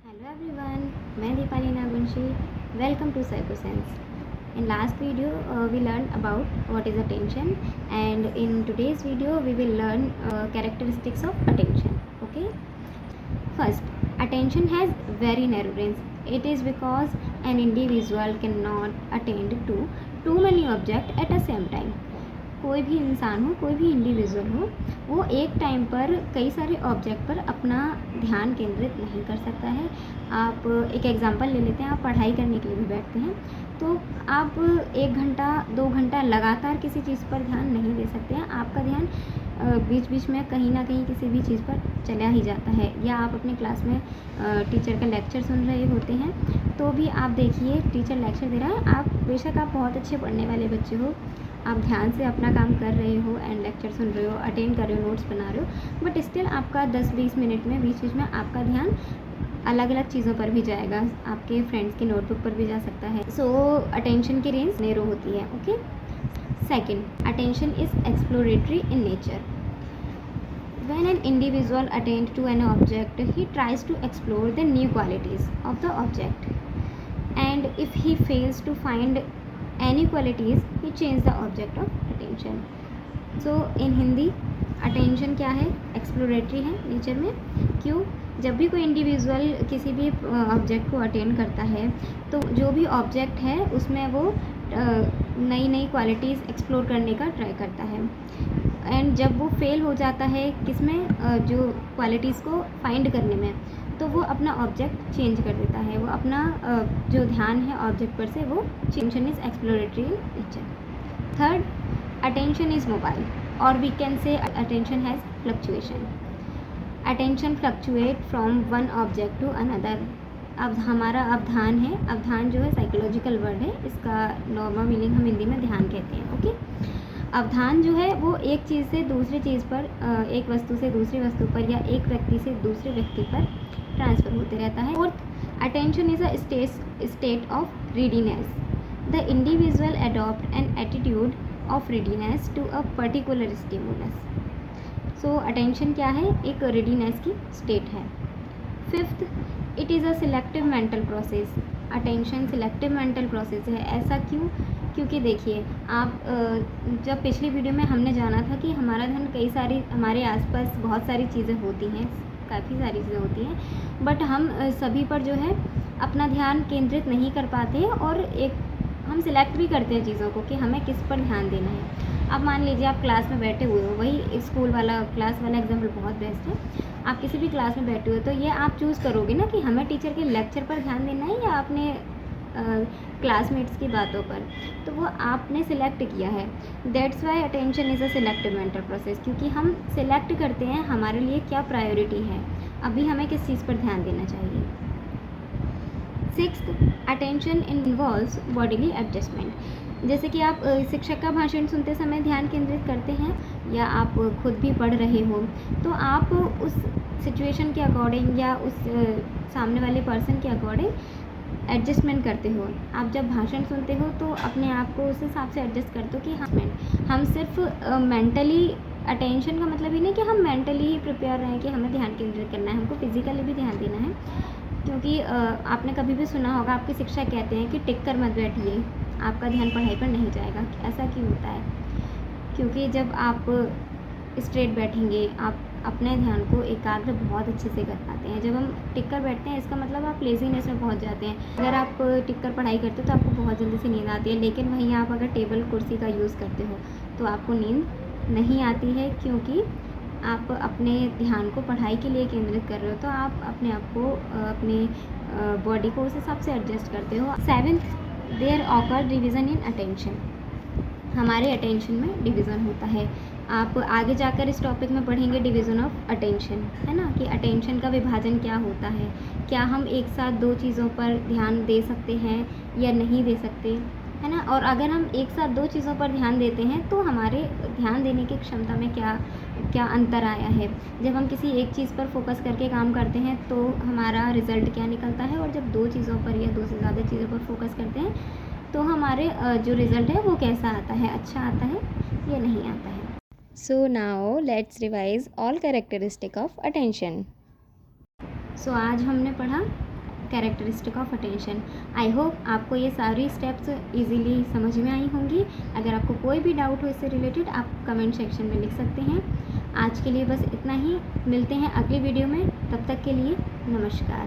Hello everyone, मैं Deepali नागुंशी. Welcome to Psychosense. In last video, we learned about what is attention, and in today's video, we will learn characteristics of attention. Okay. First, attention has very narrow range. It is because an individual cannot attend to too many objects at a same time. कोई भी इंसान हो, कोई भी individual हो, वो एक time पर कई सारे ऑब्जेक्ट पर अपना ध्यान केंद्रित नहीं कर सकता है. आप एक एग्जांपल ले लेते हैं. आप पढ़ाई करने के लिए भी बैठते हैं तो आप 1 घंटा 2 घंटा लगातार किसी चीज़ पर ध्यान नहीं दे सकते हैं. आपका ध्यान बीच बीच में कहीं ना कहीं किसी भी चीज़ पर चला ही जाता है. या आप अपनी क्लास में टीचर का लेक्चर सुन रहे होते हैं तो भी आप देखिए टीचर लेक्चर दे रहा है, आप बेशक आप बहुत अच्छे पढ़ने वाले बच्चे हो, आप ध्यान से अपना काम कर रहे हो एंड लेक्चर सुन रहे हो, अटेंड कर रहे हो, नोट्स बना रहे हो, बट स्टिल आपका 10-20 मिनट में बीच बीच में आपका ध्यान अलग अलग चीज़ों पर भी जाएगा. आपके फ्रेंड्स की नोटबुक पर भी जा सकता है. सो अटेंशन की रेंज नैरो होती है. Okay. Second, attention is exploratory in nature. When an individual attends to an object, he tries to explore the new qualities of the object, and if he fails to find any qualities, he change the object of attention. So in Hindi attention क्या है? Exploratory है nature में. क्यों? जब भी कोई individual किसी भी ऑब्जेक्ट को अटेंड करता है तो जो भी ऑब्जेक्ट है उसमें वो नई नई क्वालिटीज़ एक्सप्लोर करने का ट्राई करता है. एंड जब वो फेल हो जाता है किसमें, जो क्वालिटीज़ को फाइंड करने में, तो वो अपना ऑब्जेक्ट चेंज कर देता है. वो अपना जो ध्यान है ऑब्जेक्ट पर से वो attention is exploratory in nature. Third, attention is mobile और we can say attention has fluctuation. Attention fluctuate from one object to another. अब हमारा अवधान है, अवधान जो है साइकोलॉजिकल वर्ड है, इसका नॉर्मल मीनिंग हम हिंदी में ध्यान कहते हैं. ओके. अवधान जो है वो एक चीज़ से दूसरी चीज़ पर, एक वस्तु से दूसरी वस्तु पर या एक व्यक्ति से दूसरे व्यक्ति पर ट्रांसफ़र होते रहता है. Fourth, attention is a state of readiness. The individual adopt an attitude of readiness to a particular stimulus. So attention क्या है? एक रीडीनेस की स्टेट है. Fifth, it is a selective mental process. Attention selective mental process है. ऐसा क्यों? क्योंकि देखिए आप जब पिछली वीडियो में हमने जाना था कि हमारा ध्यान कई सारी हमारे आसपास बहुत सारी चीज़ें होती हैं, काफ़ी सारी चीज़ें होती हैं, बट हम सभी पर जो है अपना ध्यान केंद्रित नहीं कर पाते और एक हम सिलेक्ट भी करते हैं चीज़ों को कि हमें किस पर ध्यान देना है. अब मान लीजिए आप क्लास में बैठे हुए हो, वही स्कूल वाला क्लास वाला एग्जाम्पल बहुत बेस्ट है. आप किसी भी क्लास में बैठे हुए तो ये आप चूज़ करोगे ना कि हमें टीचर के लेक्चर पर ध्यान देना है या अपने क्लासमेट्स की बातों पर. तो वो आपने सिलेक्ट किया है. That's why attention is a selective mental process. क्योंकि हम सिलेक्ट करते हैं हमारे लिए क्या प्रायोरिटी है, अभी हमें किस चीज़ पर ध्यान देना चाहिए. Sixth, attention involves bodily adjustment. जैसे कि आप शिक्षक का भाषण सुनते समय ध्यान केंद्रित करते हैं या आप खुद भी पढ़ रहे हो तो आप उस सिचुएशन के अकॉर्डिंग या उस सामने वाले पर्सन के अकॉर्डिंग एडजस्टमेंट करते हो. आप जब भाषण सुनते हो तो अपने आप को उस हिसाब से एडजस्ट करते हो कि हम सिर्फ मेंटली, अटेंशन का मतलब ये नहीं कि हम मेंटली ही प्रिपेयर रहें कि हमें ध्यान केंद्रित करना है, हमको फिजिकली भी ध्यान देना है. क्योंकि आपने कभी भी सुना होगा आपके शिक्षक कहते हैं कि टिक कर मत बैठिए, आपका ध्यान पढ़ाई पर नहीं जाएगा. ऐसा क्यों होता है? क्योंकि जब आप स्ट्रेट बैठेंगे आप अपने ध्यान को एकाग्र बहुत अच्छे से कर पाते हैं. जब हम टिक कर बैठते हैं इसका मतलब आप लेजीनेस में पहुंच जाते हैं. अगर आप टिक कर पढ़ाई करते हो तो आपको बहुत जल्दी से नींद आती है, लेकिन वहीं आप अगर टेबल कुर्सी का यूज़ करते हो तो आपको नींद नहीं आती है क्योंकि आप अपने ध्यान को पढ़ाई के लिए केंद्रित कर रहे हो. तो आप अपने आप को अपने बॉडी को उस हिसाब से एडजस्ट करते हो. Seventh, there occur division in attention. हमारे अटेंशन में डिवीज़न होता है. आप आगे जाकर इस टॉपिक में पढ़ेंगे डिवीज़न ऑफ अटेंशन, है ना, कि अटेंशन का विभाजन क्या होता है, क्या हम एक साथ दो चीज़ों पर ध्यान दे सकते हैं या नहीं दे सकते, है ना. और अगर हम एक साथ दो चीज़ों पर ध्यान देते हैं तो हमारे ध्यान देने की क्षमता में क्या क्या अंतर आया है. जब हम किसी एक चीज़ पर फोकस करके काम करते हैं तो हमारा रिज़ल्ट क्या निकलता है, और जब दो चीज़ों पर या दो से ज़्यादा चीज़ों पर फोकस करते हैं तो हमारे जो रिज़ल्ट है वो कैसा आता है, अच्छा आता है या नहीं आता है. So now let's revise all characteristic of attention. So आज हमने पढ़ा characteristic of attention. I hope आपको ये सारी स्टेप्स इजीली समझ में आई होंगी। अगर आपको कोई भी डाउट हो इससे रिलेटेड आप कमेंट सेक्शन में लिख सकते हैं। आज के लिए बस इतना ही, मिलते हैं अगली वीडियो में, तब तक के लिए नमस्कार।